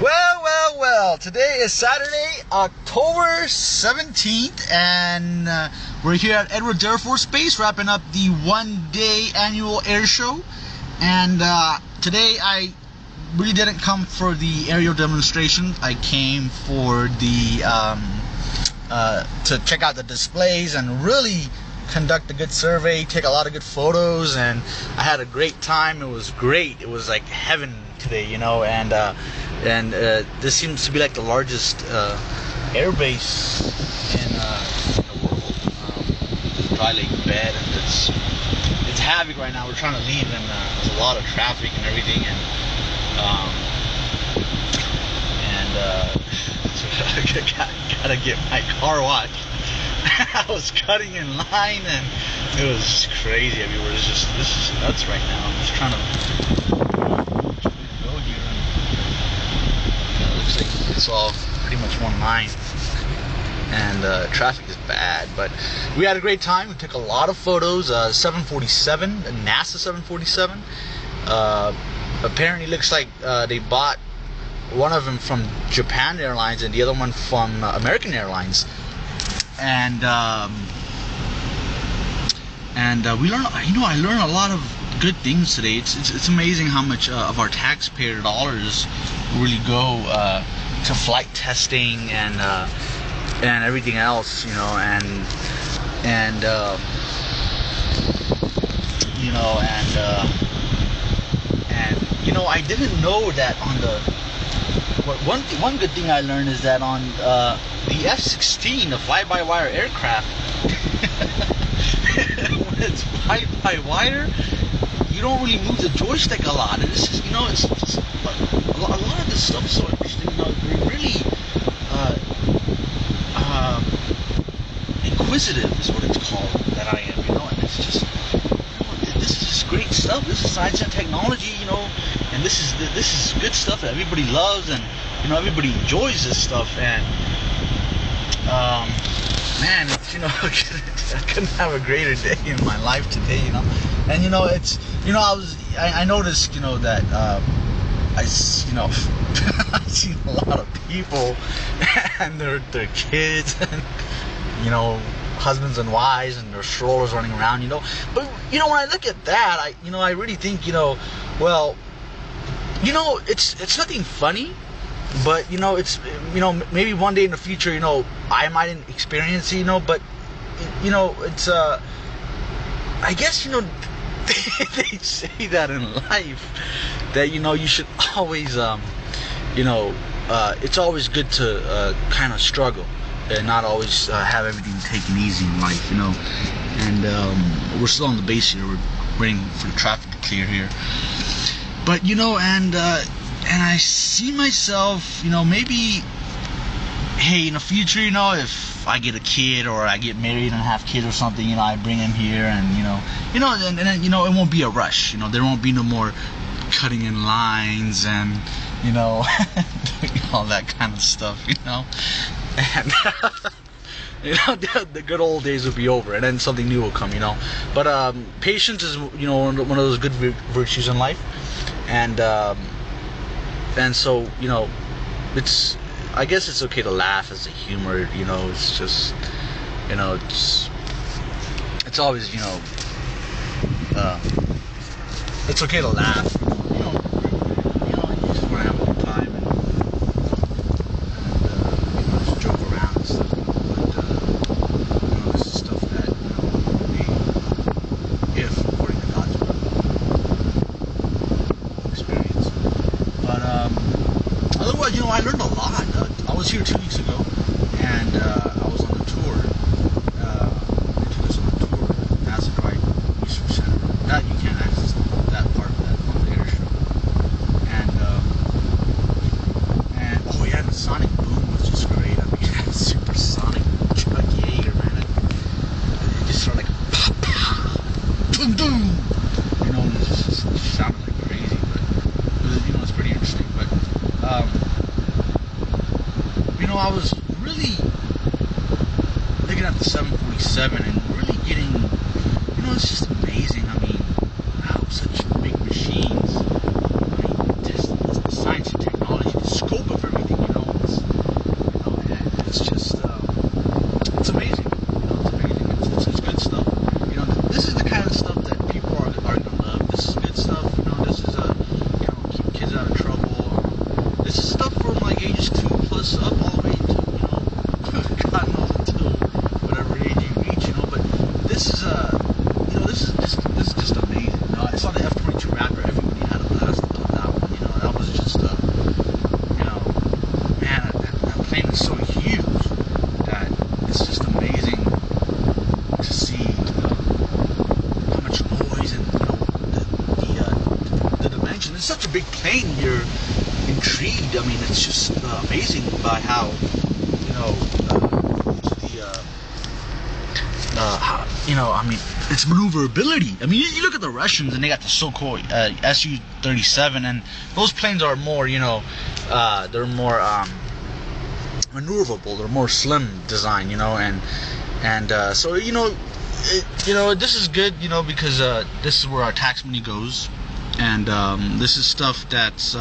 Well, today is Saturday, October 17th, and we're here at Edwards Air Force Base wrapping up the one-day annual air show. And today I really didn't come for the aerial demonstration. I came for the to check out the displays and really conduct a good survey, take a lot of good photos, and I had a great time. It was great. It was like heaven today, you know, and this seems to be like the largest air base in the world. Dry lake bed, and it's havoc right now. We're trying to leave, and there's a lot of traffic and everything, and gotta get my car washed. I was cutting in line, and it was crazy everywhere. This is nuts right now. I'm just trying to go here, and it looks like it's all pretty much one line, and traffic is bad. But we had a great time. We took a lot of photos. 747, a NASA 747. Apparently, looks like they bought one of them from Japan Airlines and the other one from American Airlines. And we learned, I learned a lot of good things today. It's amazing how much of our taxpayer dollars really go to flight testing and everything else, you know, and I didn't know that on the one good thing I learned is that on the F-16, the fly-by-wire aircraft, when it's fly-by-wire, you don't really move the joystick a lot. And it's just, you know, it's a lot of this stuff is so interesting. You know, they're really inquisitive is what it's called, that I am, you know, and it's just, you know, this is just great stuff. This is science and technology, you know, and this is good stuff that everybody loves, and you know, everybody enjoys this stuff. And man, it's, you know, I couldn't have a greater day in my life today, you know. And you know, it's, you know, I noticed, you know, that I seen a lot of people and their kids, and you know, husbands and wives and their strollers running around, you know. But you know, when I look at that, I really think, you know, well, you know, it's nothing funny, but you know, it's, you know, maybe one day in the future, you know, I might experience it, you know. But you know, it's I guess, you know, they say that in life, that, you know, you should always you know, it's always good to kind of struggle and not always have everything taken easy in life, you know. And we're still on the base here. We're waiting for the traffic to clear here. But you know, and I see myself, you know, maybe, hey, in the future, you know, if I get a kid or I get married and have kids or something, you know, I bring him here, and you know, and then, you know, it won't be a rush. You know, there won't be no more cutting in lines and, you know, doing all that kind of stuff, you know. And you know, the good old days will be over, and then something new will come, you know. But patience is, you know, one of those good virtues in life, and so, you know, I guess it's okay to laugh as a humor, you know. It's just, you know, it's always, you know, it's okay to laugh, you know, you just want to have a good time, and you know, just joke around and stuff. But you know, this is stuff that, you know, if according to God's will, experience. But otherwise, you know, I learned a lot. I was here 2 weeks ago, and I was on the tour. They took us on a tour, NASA Drive Research Center. That you can't access that part of that on the Airshow. And oh yeah, the sonic boom was just great. I mean, supersonic Chuckator, man. It just sort of like pop, pop, boom, boom. You know, and it just sounded like crazy, but you know, it's pretty interesting. But you know, I was really looking at the 747 and really getting, you know, it's just amazing. I mean, how such big machines, I mean, just the science and technology, the scope of I mean, it's just amazing by how, you know, I mean, it's maneuverability. I mean, you look at the Russians, and they got the so-called Su-37, and those planes are more, they're more maneuverable. They're more slim design, and so this is good, because this is where our tax money goes, and this is stuff that's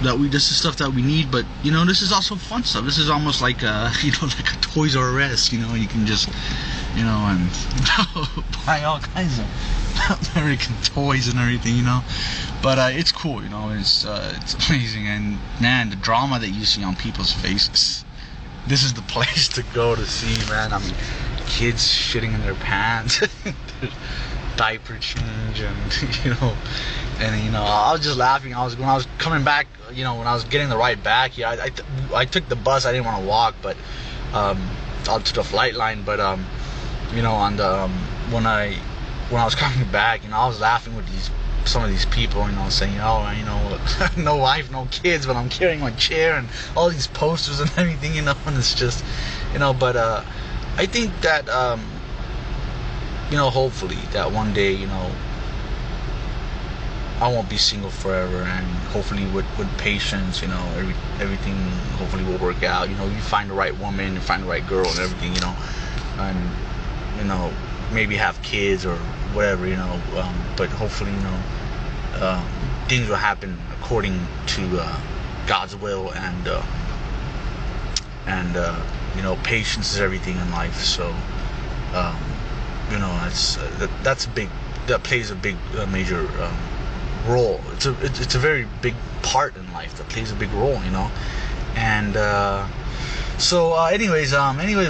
this is stuff that we need, but this is also fun stuff. This is almost like like a Toys R Us. You can just and buy all kinds of American toys and everything, but it's cool. It's amazing, and man, the drama that you see on people's faces. This is the place to go to see, man. I mean, kids shitting in their pants, diaper change, and I was just laughing. When I was coming back, when I was getting the ride back, I took the bus. I didn't want to walk, but out to the flight line. But on the when I was coming back, I was laughing with some of these people, saying, no wife, no kids, but I'm carrying my chair and all these posters and everything, and it's just, but I think that hopefully that one day, I won't be single forever, and hopefully with patience, everything hopefully will work out. You find the right woman, you find the right girl and everything, and maybe have kids or whatever, but hopefully, things will happen according to God's will, and patience is everything in life. So that's big. That plays a big major role. It's a very big part in life that plays a big role, and anyways,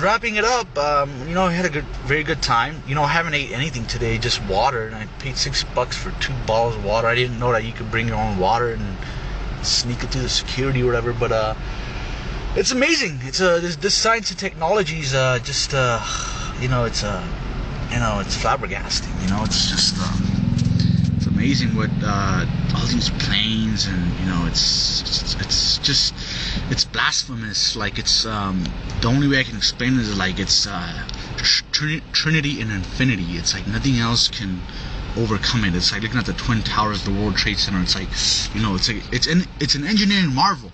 wrapping it up, I had a very good time. I haven't ate anything today, just water, and I paid $6 for 2 bottles of water. I didn't know that you could bring your own water and sneak it through the security or whatever, but it's amazing. It's this science and technology is just it's flabbergasting. It's just it's amazing what all these planes, and it's blasphemous. Like, it's the only way I can explain it is like it's Trinity and infinity. It's like nothing else can overcome it. It's like looking at the Twin Towers, the World Trade Center. It's like it's an engineering marvel.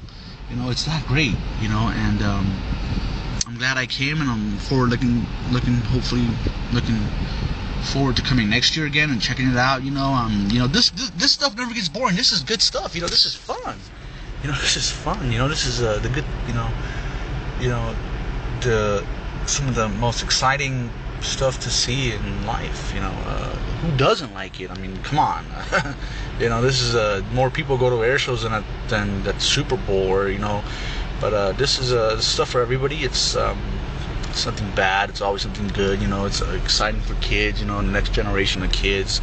It's that great. And I'm glad I came, and I'm hopefully looking forward to coming next year again and checking it out. This stuff never gets boring. This is good stuff. This is fun. This is fun. This is the good. Some of the most exciting stuff to see in life. Who doesn't like it? I mean, come on. This is more people go to Airshows than that Super Bowl, or but this is stuff for everybody. It's nothing bad. It's always something good. It's exciting for kids. The next generation of kids.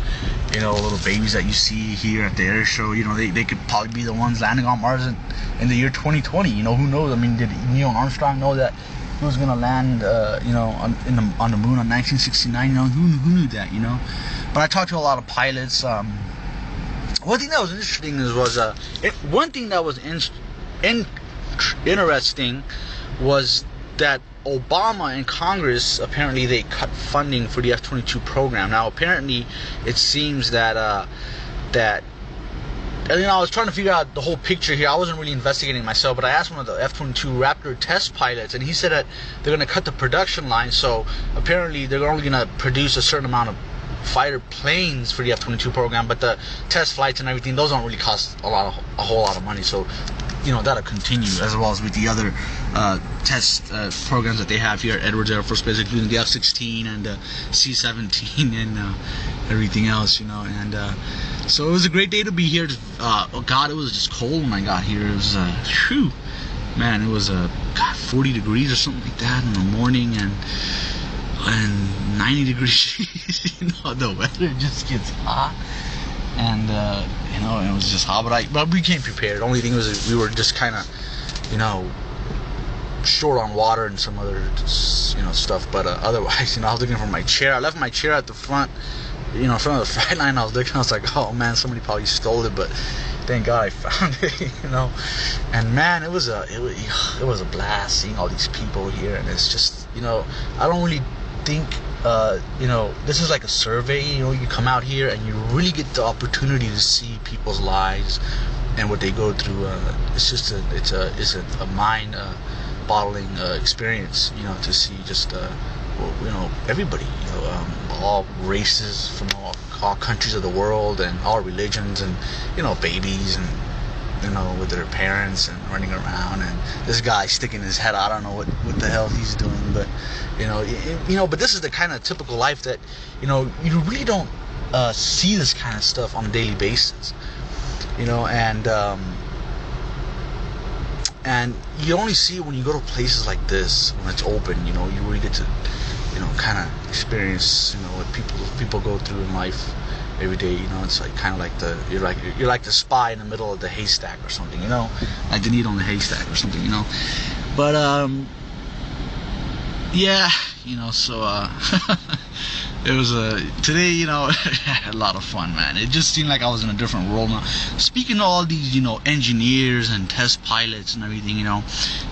Little babies that you see here at the Airshow. They could probably be the ones landing on Mars in the year 2020. Who knows? I mean, did Neil Armstrong know that he was gonna land, on the moon in 1969? Who knew that? But I talked to a lot of pilots. One thing that was interesting one thing that was interesting was that Obama and Congress, apparently they cut funding for the F-22 program. Now, apparently, it seems that I was trying to figure out the whole picture here. I wasn't really investigating myself, but I asked one of the F-22 Raptor test pilots, and he said that they're going to cut the production line. So apparently, they're only going to produce a certain amount of fighter planes for the F-22 program, but the test flights and everything, those don't really cost a whole lot of money. So that'll continue, as well as with the other test programs that they have here at Edwards Air Force Base, including the F-16 and the C-17 and everything else, and so it was a great day to be here. Oh God, it was just cold when I got here. It was man, it was 40 degrees or something like that in the morning, and 90 degrees. The weather just gets hot, and it was just hot, but we came prepared. The only thing was we were just kind of short on water and some other stuff, but otherwise, I was looking for my chair. I left my chair at the front, in front of the flight line. I was looking, I was like, oh man, somebody probably stole it, but thank God I found it, you know. And man, it was a blast seeing all these people here, and it's just, you know, I don't really think, you know, this is like a survey. You know, you come out here and you really get the opportunity to see people's lives and what they go through. It's just a mind boggling experience, you know, to see just you know, everybody, you know, all races from all countries of the world and all religions, and, you know, babies, and, you know, with their parents and running around, and this guy sticking his head out. I don't know what the hell he's doing, but you know, but this is the kind of typical life that, you know, you really don't see this kind of stuff on a daily basis, you know, and you only see it when you go to places like this, when it's open. You know, you really get to, you know, kind of experience, you know, what people go through in life every day. You know, it's like kind of like you're like the spy in the middle of the haystack or something. You know, like the needle in the haystack or something. You know, but yeah, you know, so it was today, you know, a lot of fun, man. It just seemed like I was in a different world now. Speaking of all these, you know, engineers and test pilots and everything, you know,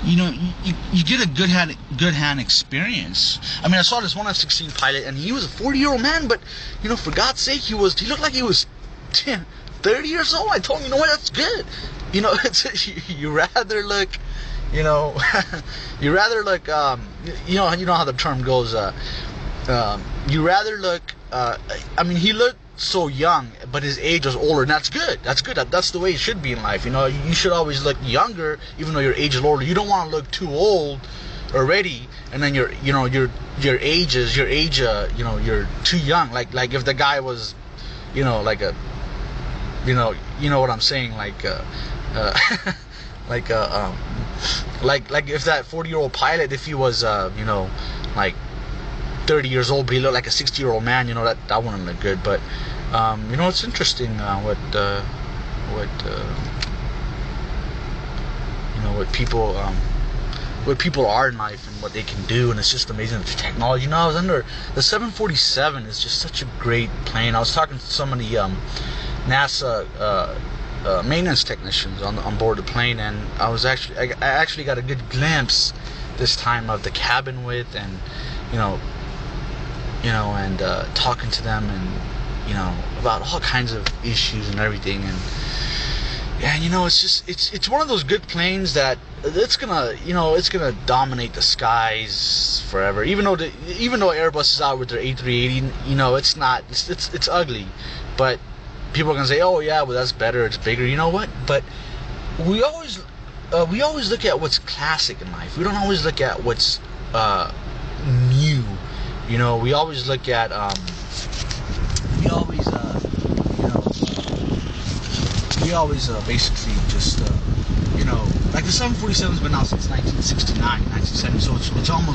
you get a good hand experience. I mean, I saw this one F-16 pilot, and he was a 40-year-old man, but, you know, for God's sake, he looked like he was 30 years old. I told him, you know what, that's good. You know, you rather look, you know, you rather look, you know how the term goes, you rather look, I mean, he looked so young, but his age was older, and that's good. That's good. That's the way it should be in life. You know, you should always look younger, even though your age is older. You don't want to look too old already, and then your age, you know, you're too young. Like if the guy was, you know, like a, you know what I'm saying, like like if that 40-year-old pilot, if he was, you know, like 30 years old, but he looked like a 60-year-old man, you know, that wouldn't look good. But you know, it's interesting what you know, what people are in life and what they can do, and it's just amazing, the technology. You know, I was under the 747 is just such a great plane. I was talking to some of the NASA maintenance technicians on board the plane, and I actually got a good glimpse this time of the cabin width, and you know, and talking to them, and you know, about all kinds of issues and everything, and you know, it's one of those good planes that it's gonna dominate the skies forever. Even though Airbus is out with their A380, you know, it's ugly, but people are gonna say, oh yeah, well that's better, it's bigger. You know what? But we always look at what's classic in life. We don't always look at what's new. You know, we always look at basically just you know, like the 747's been out since 1969, 1970, so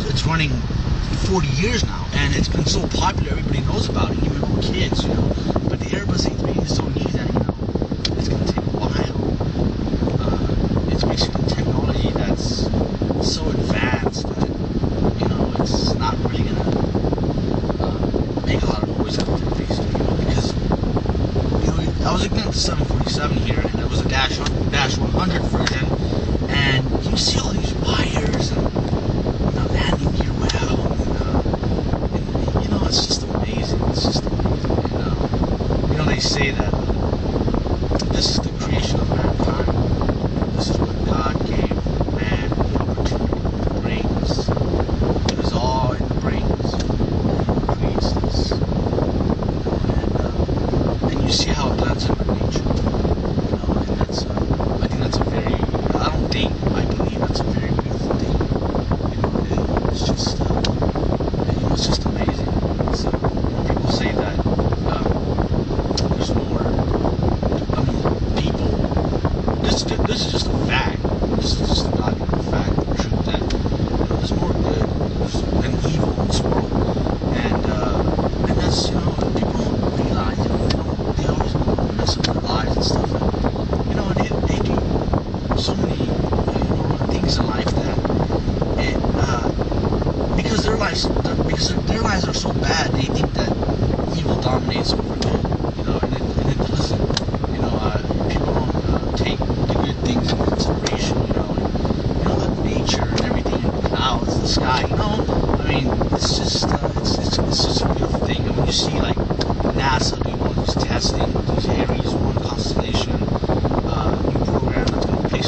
it's running 40 years now, and it's been so popular, everybody knows about it, even little kids, you know. But the Airbus A380 is so new that, you know, it's going to take a while. It's basically technology that's so advanced that, you know, it's not really going to make a lot of noise out there, basically, you know, because, you know, I was looking at the 747 here, and there was a Dash 100 version, and you see all these wires and, you know, landing gear well, and you know, it's just amazing. It's just amazing. And, you know, they say that this is the creation of mankind. This is what God gave man the opportunity, the brains. It is all in the brains. He creates this, and you see how it blends in with nature. You know, and that's I think that's a very, I believe that's a very beautiful thing. You know, it's just, you know, it's just amazing. So, people say that there's more. I mean, people. This is just a fact. This is just a goddamn fact, the truth that, you know, there's more good than evil in this world, and that's, you know, people don't realize. You know, they always want to mess up their lives and stuff. And, you know, they do so many, you know, things in life that because their lives are so bad, they think that evil dominates over good, you know, and it doesn't. You know, people don't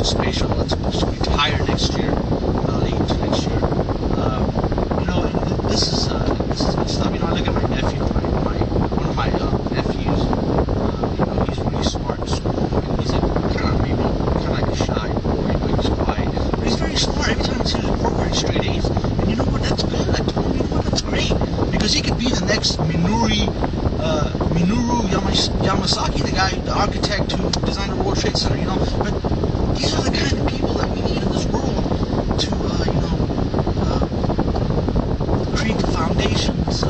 to spatial that's supposed to retire next year, late into next year. You know, and this is good stuff. You know, I look at my nephew, one of my nephews. You know, he's really smart in school, and he's like kind of like a shy boy, but he's quiet. But he's very smart. Every time I see his report card, straight A's. And you know what? That's good. I told him, you know what? That's great, because he could be the next Minoru Yamasaki, the guy, the architect who designed the World Trade Center. You know, but these are the kind of people that we need in this world to, you know, create the foundations for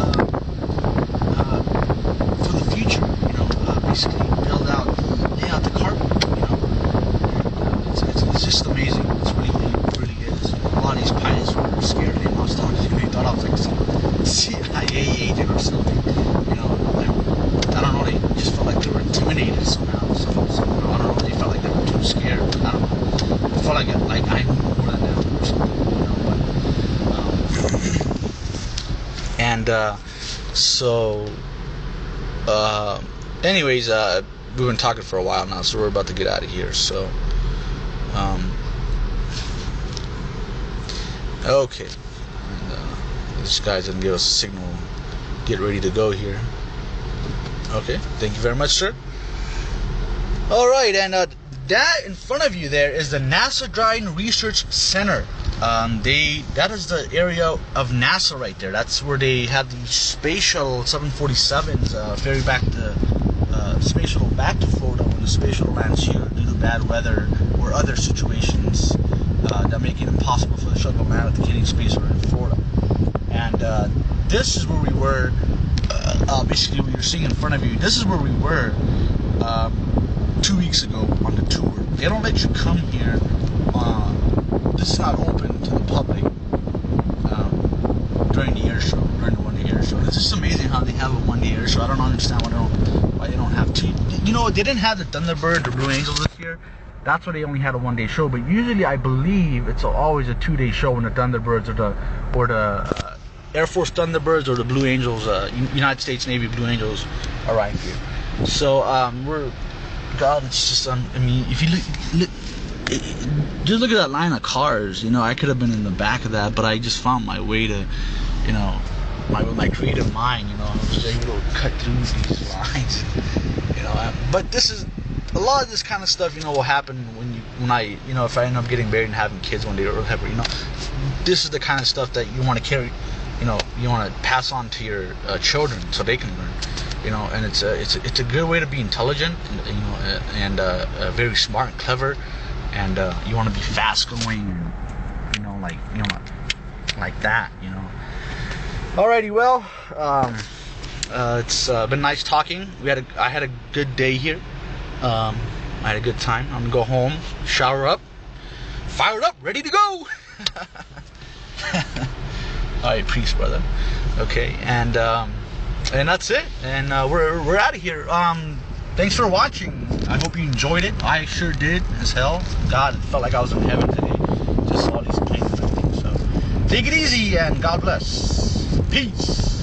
the future. You know, basically lay out the carpet. You know, it's just amazing. It's really is. A lot of these pilots were scared. They lost talking to me. They thought I was like some CIA agent or something. You know, I don't know. They just felt like they were intimidated somehow. So I don't know. They felt like they were too scared. I don't know. I felt like I knew more than them or something. You know, but anyways, we've been talking for a while now, so we're about to get out of here. So, okay. And, this guy's gonna give us a signal. Get ready to go here. Okay, thank you very much, sir. All right, and that in front of you there is the NASA Dryden Research Center. That is the area of NASA right there. That's where they had the space shuttle 747s ferry back to space shuttle back to Florida when the space shuttle lands here due to bad weather or other situations that make it impossible for the shuttle to land at the Kennedy Space Center in Florida. And this is where we were. Basically, what you're seeing in front of you. This is where we were 2 weeks ago on the tour. They don't let you come here. This is not open to the public during the air show, during the one-day air show. It's just amazing how they have a one-day air show. I don't understand why they don't have two. You know, they didn't have the Thunderbird or Blue Angels this year. That's why they only had a one-day show. But usually, I believe it's always a two-day show when the Thunderbirds or the Air Force Thunderbirds or the Blue Angels, United States Navy Blue Angels arrive here. So it's just I mean, if you just look at that line of cars, you know, I could have been in the back of that, but I just found my way to, you know, with my creative mind, you know, I was able to cut through these lines, you know. But this is a lot of this kind of stuff, you know, will happen when I, you know, if I end up getting married and having kids one day or whatever, you know. This is the kind of stuff that you want to carry, you know, you want to pass on to your children so they can learn, you know. And it's a good way to be intelligent, you know, and very smart and clever, and you want to be fast going, you know, like that, you know. Alrighty, well, it's been nice talking. I had a good day here. I had a good time. I'm gonna go home, shower up, fired up, ready to go. Alright, peace, brother. Okay, and that's it. And we're out of here. Thanks for watching. I hope you enjoyed it. I sure did, as hell. God, it felt like I was in heaven today. Just saw these planes and everything. So take it easy and God bless. Peace.